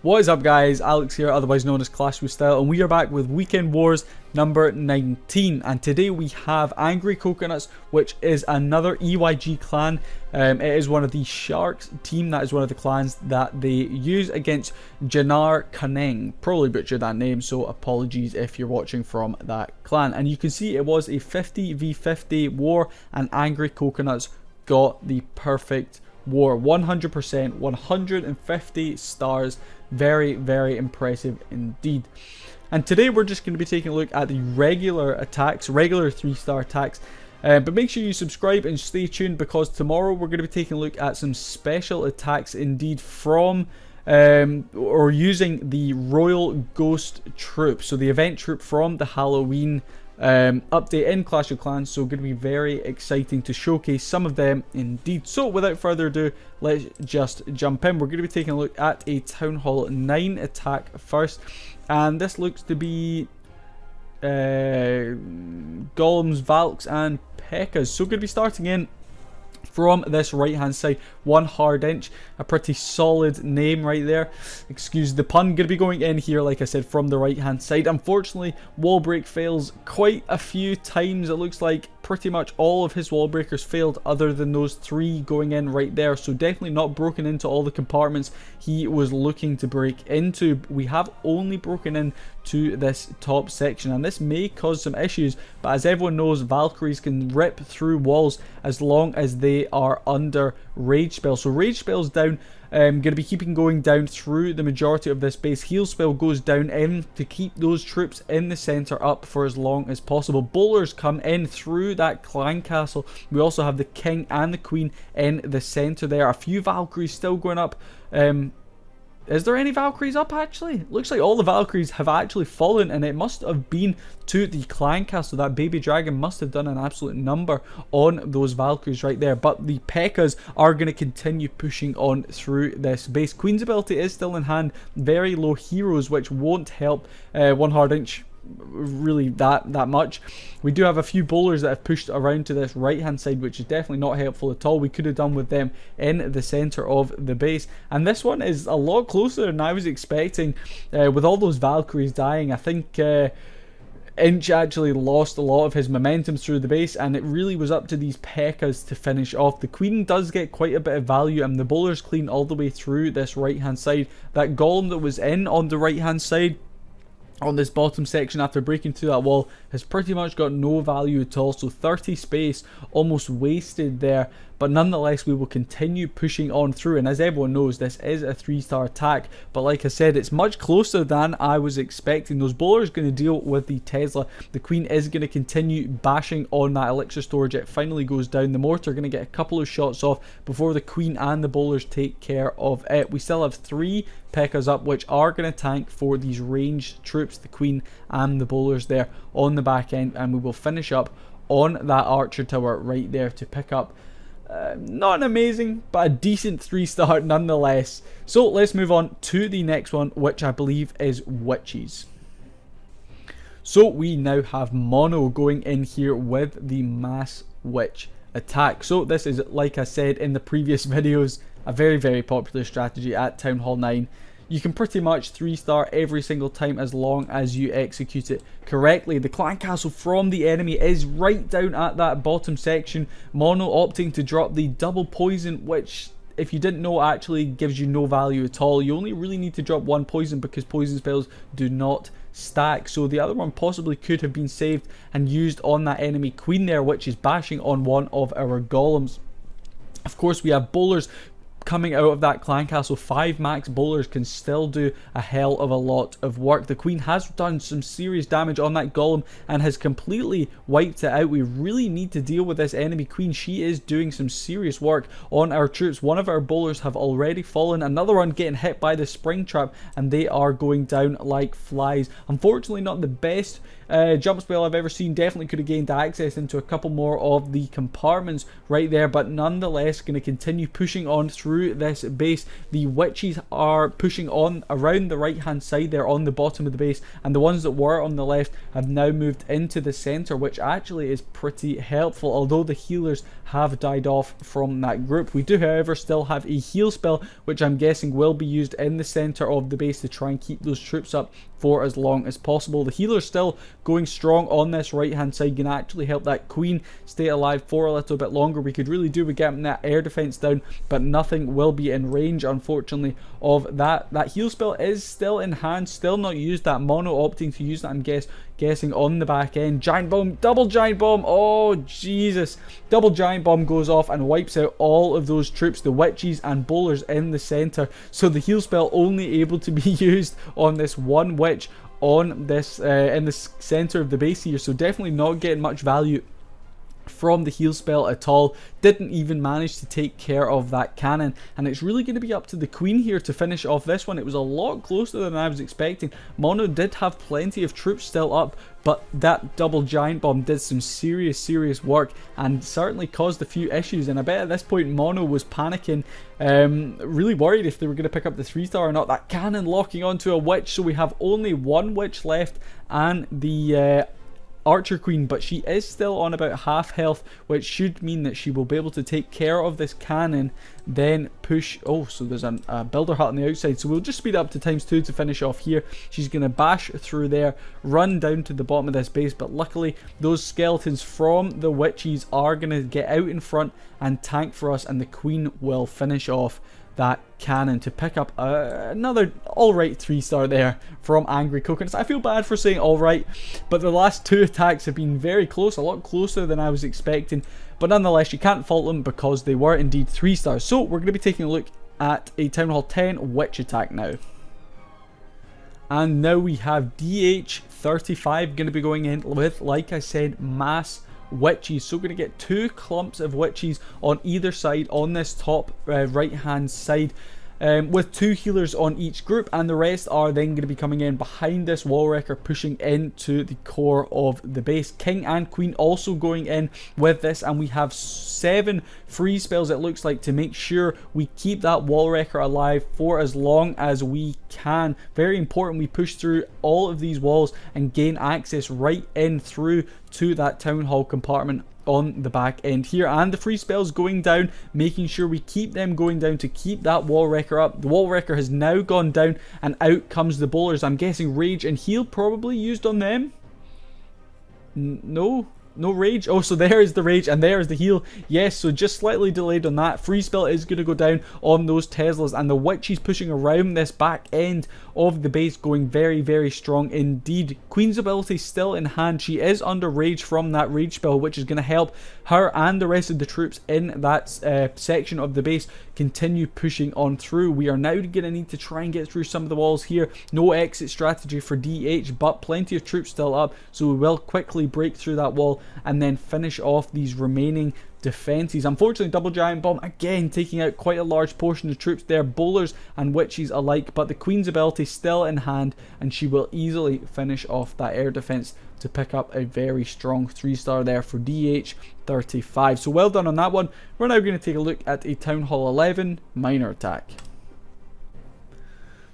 What is up guys, Alex here, otherwise known as Clash with Style, and we are back with Weekend Wars number 19, and today we have Angry Coconuts, which is another EYG clan. It is one of the Sharks team, that is one of the clans that they use against Janur Kuning. Probably butchered that name, so apologies if you're watching from that clan. And you can see it was a 50v50 war, and Angry Coconuts got the perfect war. 100%, 150 stars. Very, very impressive indeed. And today we're just going to be taking a look at the regular attacks, regular 3-star attacks. But make sure you subscribe and stay tuned, because tomorrow we're going to be taking a look at some special attacks indeed from or using the Royal Ghost troop. So the event troop from the Halloween update in Clash of Clans, so going to be very exciting to showcase some of them indeed. So without further ado, let's just jump in. We're going to be taking a look at a Town Hall 9 attack first, and this looks to be Golems, Valks and Pekkas. So going to be starting in from this right hand side, 1 hard inch, a pretty solid name right there, excuse the pun. Going to be going in here, like I said, from the right hand side. Unfortunately, wall break fails quite a few times. It looks like pretty much all of his wall breakers failed, other than those 3 going in right there, so definitely not broken into all the compartments he was looking to break into. We have only broken in to this top section, and this may cause some issues, but as everyone knows, Valkyries can rip through walls as long as they are under rage spell. So rage spell's down. Going to be keeping going down through the majority of this base. Heal spell goes down in to keep those troops in the center up for as long as possible. Bowlers come in through that clan castle. We also have the king and the queen in the center there. A few Valkyries still going up. Is there any Valkyries up actually? Looks like all the Valkyries have actually fallen, and it must have been to the clan castle. That baby dragon must have done an absolute number on those Valkyries right there. But the Pekkas are going to continue pushing on through this base. Queen's ability is still in hand. Very low heroes, which won't help 1 hard inch really that much. We do have a few bowlers that have pushed around to this right hand side, which is definitely not helpful at all. We could have done with them in the center of the base, and this one is a lot closer than I was expecting. With all those Valkyries dying, I think Inch actually lost a lot of his momentum through the base, and it really was up to these Pekkas to finish off. The queen does get quite a bit of value, and the bowlers clean all the way through this right hand side. That golem that was in on the right hand side on this bottom section after breaking through that wall has pretty much got no value at all, so 30 space almost wasted there. But nonetheless, we will continue pushing on through, and as everyone knows, this is a 3-star attack, but like I said, it's much closer than I was expecting. Those bowlers are going to deal with the Tesla. The queen is going to continue bashing on that elixir storage. It finally goes down. The mortar are going to get a couple of shots off before the queen and the bowlers take care of it. We still have 3 Pekkas up, which are going to tank for these ranged troops, the queen and the bowlers there on the back end, and we will finish up on that archer tower right there to pick up not an amazing, but a decent 3-star nonetheless. So let's move on to the next one, which I believe is witches. So we now have mono going in here with the mass witch attack. So this is, like I said in the previous videos, a very, very popular strategy at Town Hall 9. You can pretty much 3-star every single time as long as you execute it correctly. The clan castle from the enemy is right down at that bottom section. Mono opting to drop the double poison, which, if you didn't know, actually gives you no value at all. You only really need to drop 1 poison because poison spells do not stack. So the other one possibly could have been saved and used on that enemy queen there, which is bashing on one of our golems. Of course, we have bowlers coming out of that clan castle. 5 max bowlers can still do a hell of a lot of work. The queen has done some serious damage on that golem and has completely wiped it out. We really need to deal with this enemy queen. She is doing some serious work on our troops. One of our bowlers have already fallen, another one getting hit by the spring trap, and they are going down like flies. Unfortunately, not the best jump spell I've ever seen. Definitely could have gained access into a couple more of the compartments right there, but nonetheless going to continue pushing on through through this base. The witches are pushing on around the right hand side there on the bottom of the base, and the ones that were on the left have now moved into the center, which actually is pretty helpful, although the healers have died off from that group. We do, however, still have a heal spell, which I'm guessing will be used in the center of the base to try and keep those troops up for as long as possible. The healer's still going strong on this right hand side, can actually help that queen stay alive for a little bit longer. We could really do with getting that air defense down, but nothing will be in range, unfortunately, of that. That heal spell is still in hand, still not used. That mono opting to use that, I'm guessing on the back end. Giant bomb, double giant bomb. Oh Jesus, double giant bomb goes off and wipes out all of those troops, the witches and bowlers in the center. So the heal spell only able to be used on this one witch on this in the center of the base here, so definitely not getting much value from the heal spell at all. Didn't even manage to take care of that cannon, and it's really going to be up to the queen here to finish off this one. It was a lot closer than I was expecting. Mono did have plenty of troops still up, but that double giant bomb did some serious work and certainly caused a few issues, and I bet at this point Mono was panicking, really worried if they were going to pick up the 3-star or not. That cannon locking onto a witch, so we have only one witch left and the Archer Queen, but she is still on about half health, which should mean that she will be able to take care of this cannon, then push. Oh, so there's a builder hut on the outside, so we'll just speed up to ×2 to finish off here. She's going to bash through there, run down to the bottom of this base, but luckily those skeletons from the witches are going to get out in front and tank for us, and the queen will finish off that cannon to pick up another alright 3-star there from Angry Coconuts. I feel bad for saying alright, but the last two attacks have been very close, a lot closer than I was expecting, but nonetheless you can't fault them because they were indeed 3-stars. So we're going to be taking a look at a Town Hall 10 witch attack now. And now we have DH35 going to be going in with, like I said, mass witches. So we're going to get 2 clumps of witches on either side on this top right hand side, with 2 healers on each group, and the rest are then going to be coming in behind this wall wrecker, pushing into the core of the base. King and queen also going in with this, and we have 7 free spells, it looks like, to make sure we keep that wall wrecker alive for as long as we can. Very important we push through all of these walls and gain access right in through to that town hall compartment on the back end here, and the free spells going down, making sure we keep them going down to keep that wall wrecker up. The wall wrecker has now gone down, and out comes the bowlers. I'm guessing rage and heal probably used on them. No rage. Oh, so there is the rage and there is the heal. Yes, so just slightly delayed on that. Free spell is going to go down on those Teslas, and the witches pushing around this back end of the base, going very strong indeed. Queen's ability still in hand. She is under rage from that rage spell, which is going to help her and the rest of the troops in that section of the base continue pushing on through. We are now going to need to try and get through some of the walls here. No exit strategy for DH, but plenty of troops still up, so we will quickly break through that wall and then finish off these remaining defenses. Unfortunately, double giant bomb again taking out quite a large portion of troops there, bowlers and witches alike, but the queen's ability still in hand, and she will easily finish off that air defense to pick up a very strong 3-star there for DH35. So well done on that one. We're now going to take a look at a Town Hall 11 minor attack.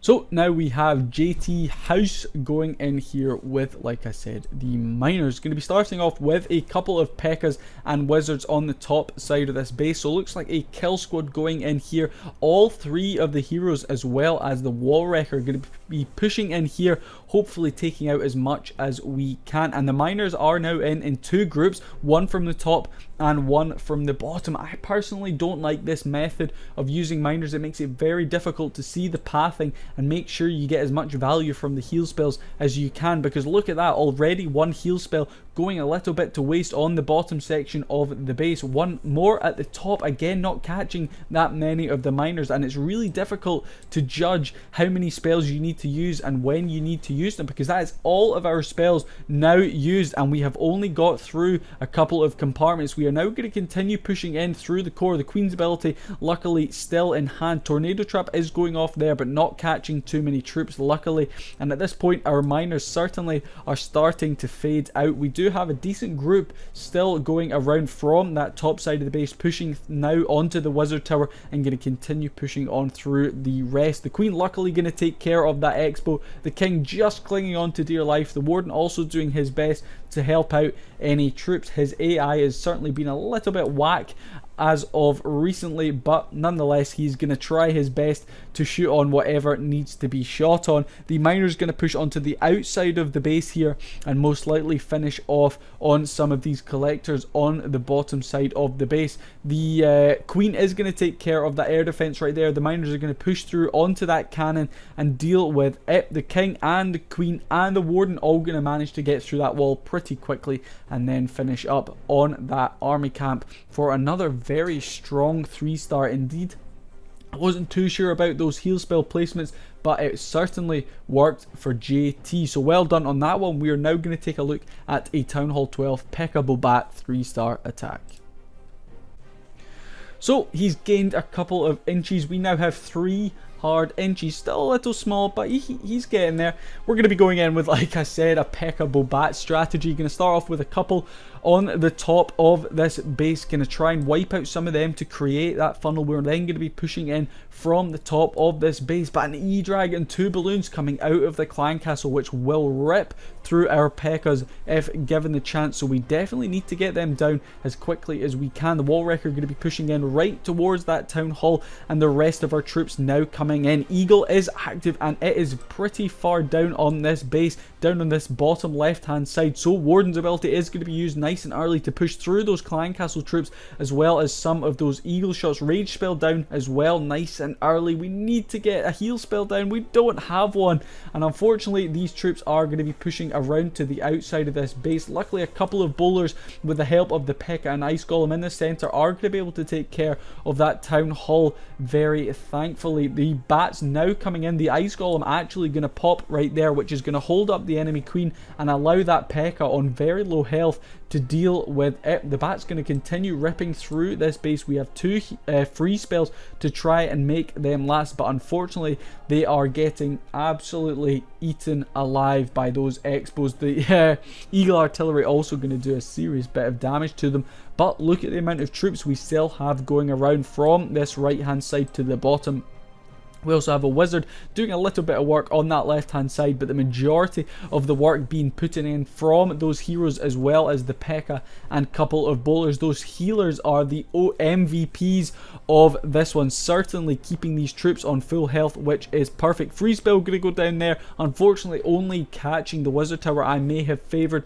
So now we have JT House going in here with, like I said, the miners. Going to be starting off with a couple of P.E.K.K.A.s and wizards on the top side of this base. So it looks like a kill squad going in here. All 3 of the heroes as well as the wall wrecker are going to be pushing in here, hopefully taking out as much as we can. And the miners are now in 2 groups, one from the top and one from the bottom. I personally don't like this method of using miners. It makes it very difficult to see the pathing and make sure you get as much value from the heal spells as you can, because look at that, already 1 heal spell going a little bit to waste on the bottom section of the base. 1 more at the top, again not catching that many of the miners, and it's really difficult to judge how many spells you need to use and when you need to use them, because that is all of our spells now used, and we have only got through a couple of compartments. We are now going to continue pushing in through the core. The queen's ability luckily still in hand. Tornado trap is going off there, but not catching too many troops luckily, and at this point our miners certainly are starting to fade out. We do do have a decent group still going around from that top side of the base, pushing now onto the wizard tower and going to continue pushing on through the rest. The queen luckily going to take care of that expo. The king just clinging on to dear life. The warden also doing his best to help out any troops. His AI has certainly been a little bit whack as of recently, but nonetheless he's going to try his best to shoot on whatever needs to be shot on. The miner's going to push onto the outside of the base here and most likely finish off on some of these collectors on the bottom side of the base. The queen is going to take care of that air defense right there. The miners are going to push through onto that cannon and deal with it. The king and the queen and the warden all going to manage to get through that wall pretty quickly and then finish up on that army camp for another very strong 3-star indeed. I wasn't too sure about those heal spell placements, but it certainly worked for JT. So well done on that one. We are now going to take a look at a Town Hall 12 Pekka Bobat 3-star attack. So he's gained a couple of inches. We now have 3 hard inches. Still a little small, but he's getting there. We're going to be going in with, like I said, a Pekka Bobat strategy. Going to start off with a couple on the top of this base. Going to try and wipe out some of them to create that funnel. We're then going to be pushing in from the top of this base, but an E-Drag and 2 balloons coming out of the clan castle, which will rip through our Pekkas if given the chance. So we definitely need to get them down as quickly as we can. The wall wrecker going to be pushing in right towards that town hall, and the rest of our troops now coming in. Eagle is active and it is pretty far down on this base, down on this bottom left hand side. So warden's ability is going to be used nice and early to push through those clan castle troops, as well as some of those eagle shots. Rage spell down as well, nice and early. We need to get a heal spell down. We don't have one, and unfortunately these troops are going to be pushing around to the outside of this base. Luckily a couple of bowlers with the help of the Pekka and Ice Golem in the center are going to be able to take care of that town hall very thankfully. The bats now coming in. The Ice Golem actually going to pop right there, which is going to hold up the enemy queen and allow that Pekka on very low health to deal with it. The bat's going to continue ripping through this base. We have 2 free spells to try and make them last, but unfortunately they are getting absolutely eaten alive by those expos. The eagle artillery also going to do a serious bit of damage to them, but look at the amount of troops we still have going around from this right hand side to the bottom. We also have a wizard doing a little bit of work on that left hand side, but the majority of the work being put in from those heroes as well as the Pekka and couple of bowlers. Those healers are the MVPs of this one, certainly keeping these troops on full health, which is perfect. Free spell going to go down there, unfortunately only catching the wizard tower. I may have favoured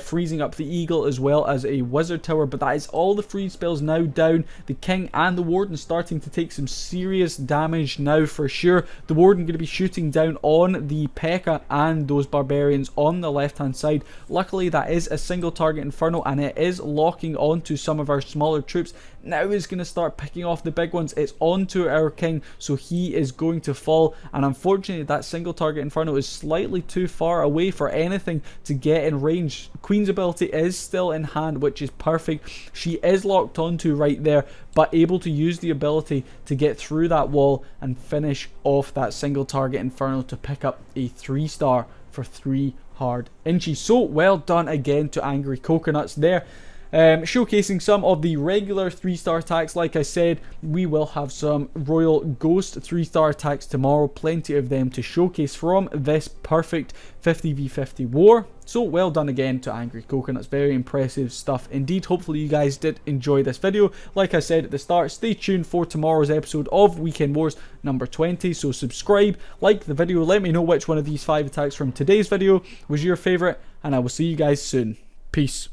freezing up the eagle as well as a wizard tower, but that is all the free spells now down. The king and the warden starting to take some serious damage now for sure. The warden going to be shooting down on the Pekka and those barbarians on the left hand side. Luckily that is a single target inferno and it is locking onto some of our smaller troops. Now is going to start picking off the big ones. It's onto our king, so he is going to fall, and unfortunately that single target inferno is slightly too far away for anything to get in range. Queen's ability is still in hand, which is perfect. She is locked onto right there, but able to use the ability to get through that wall and finish off that single target inferno to pick up a 3-star for 3 hard inches. So well done again to Angry Coconuts there. Showcasing some of the regular 3-star attacks. Like I said, we will have some Royal Ghost 3-star attacks tomorrow, plenty of them to showcase from this perfect 50v50 war. So well done again to Angry Coconuts, very impressive stuff indeed. Hopefully you guys did enjoy this video. Like I said at the start, stay tuned for tomorrow's episode of Weekend Wars number 20. So subscribe, like the video, let me know which one of these 5 attacks from today's video was your favourite, and I will see you guys soon. Peace.